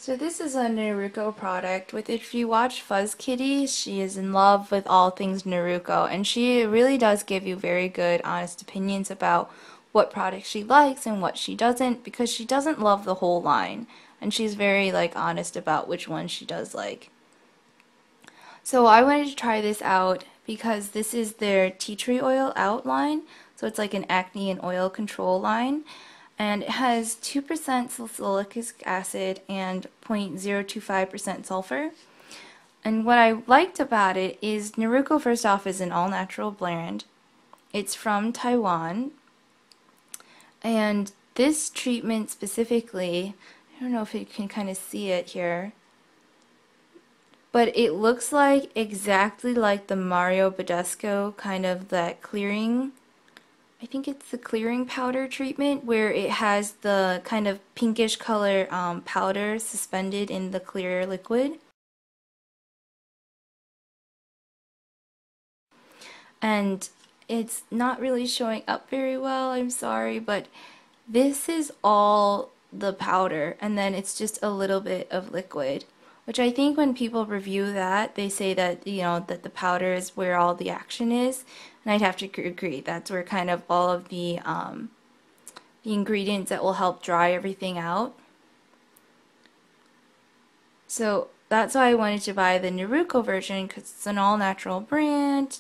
So this is a Naruko product. If you watch Fuzz Kitty, she is in love with all things Naruko, and she really does give you very good, honest opinions about what products she likes and what she doesn't, because she doesn't love the whole line, and she's very honest about which ones she does like. So I wanted to try this out because this is their tea tree oil outline, so it's like an acne and oil control line. And it has 2% salicylic acid and 0.025% sulfur. And what I liked about it is Naruko, first off, is an all-natural brand. It's from Taiwan. And this treatment specifically, I don't know if you can kind of see it here, but it looks like exactly like the Mario Badescu kind of that clearing. I think it's the clearing powder treatment where it has the kind of pinkish color powder suspended in the clear liquid. And it's not really showing up very well, I'm sorry, but this is all the powder and then it's just a little bit of liquid, which I think when people review that, they say that, that the powder is where all the action is. And I'd have to agree. That's where kind of all of the ingredients that will help dry everything out. So that's why I wanted to buy the Naruko version, because it's an all-natural brand,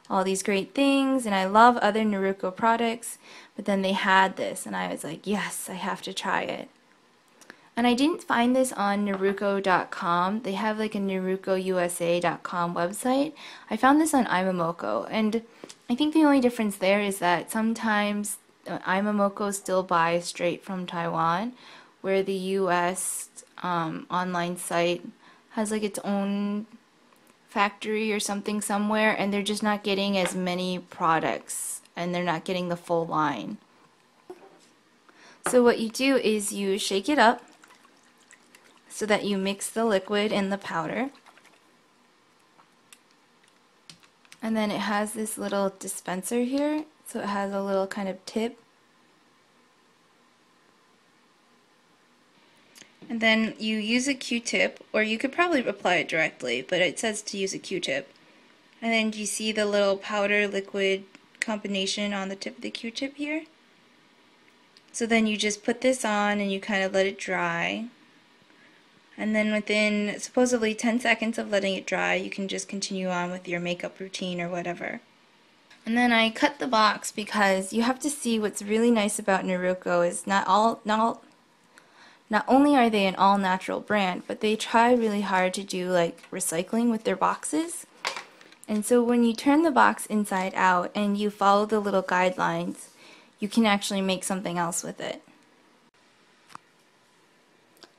all these great things, and I love other Naruko products, but then they had this, and I was like, yes, I have to try it. And I didn't find this on naruko.com. They have like a narukousa.com website. I found this on Imamoko, and I think the only difference there is that sometimes Imamoko still buys straight from Taiwan, where the US online site has like its own factory or something somewhere, and they're just not getting as many products, and they're not getting the full line. So what you do is you shake it up so that you mix the liquid and the powder. And then it has this little dispenser here, so it has a little kind of tip. And then you use a Q-tip, or you could probably apply it directly, but it says to use a Q-tip. And then do you see the little powder liquid combination on the tip of the Q-tip here? So then you just put this on and you kind of let it dry. And then within supposedly 10 seconds of letting it dry, you can just continue on with your makeup routine or whatever. And then I cut the box because you have to see what's really nice about Naruko is not only are they an all-natural brand, but they try really hard to do like recycling with their boxes. And so when you turn the box inside out and you follow the little guidelines, you can actually make something else with it.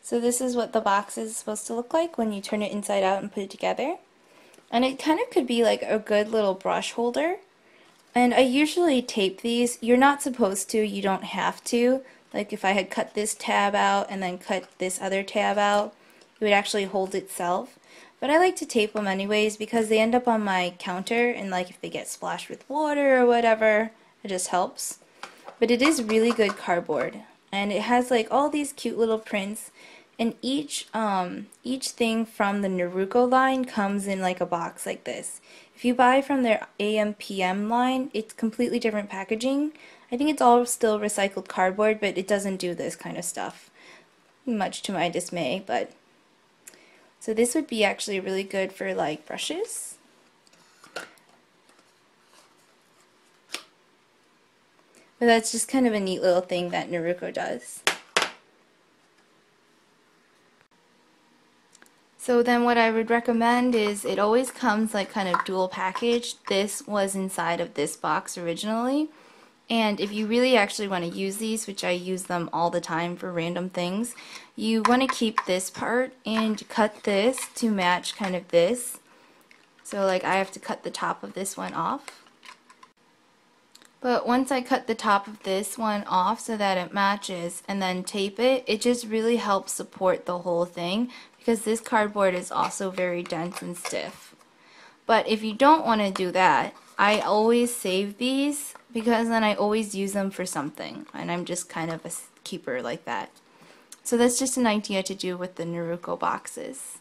So this is what the box is supposed to look like when you turn it inside out and put it together. And it kind of could be like a good little brush holder. And I usually tape these. You're not supposed to, you don't have to. Like if I had cut this tab out and then cut this other tab out, it would actually hold itself. But I like to tape them anyways because they end up on my counter, and like if they get splashed with water or whatever, it just helps. But it is really good cardboard. And it has like all these cute little prints. And each thing from the Naruko line comes in like a box like this. If you buy from their AM/PM line, it's completely different packaging. I think it's all still recycled cardboard, but it doesn't do this kind of stuff, much to my dismay. But so this would be actually really good for like brushes. But that's just kind of a neat little thing that Naruko does. So then what I would recommend is it always comes like kind of dual packaged. This was inside of this box originally. And if you really actually want to use these, which I use them all the time for random things, you want to keep this part and cut this to match kind of this. So like I have to cut the top of this one off. But once I cut the top of this one off so that it matches and then tape it, it just really helps support the whole thing because this cardboard is also very dense and stiff. But if you don't want to do that, I always save these because then I always use them for something, and I'm just kind of a keeper like that. So that's just an idea to do with the naruko boxes.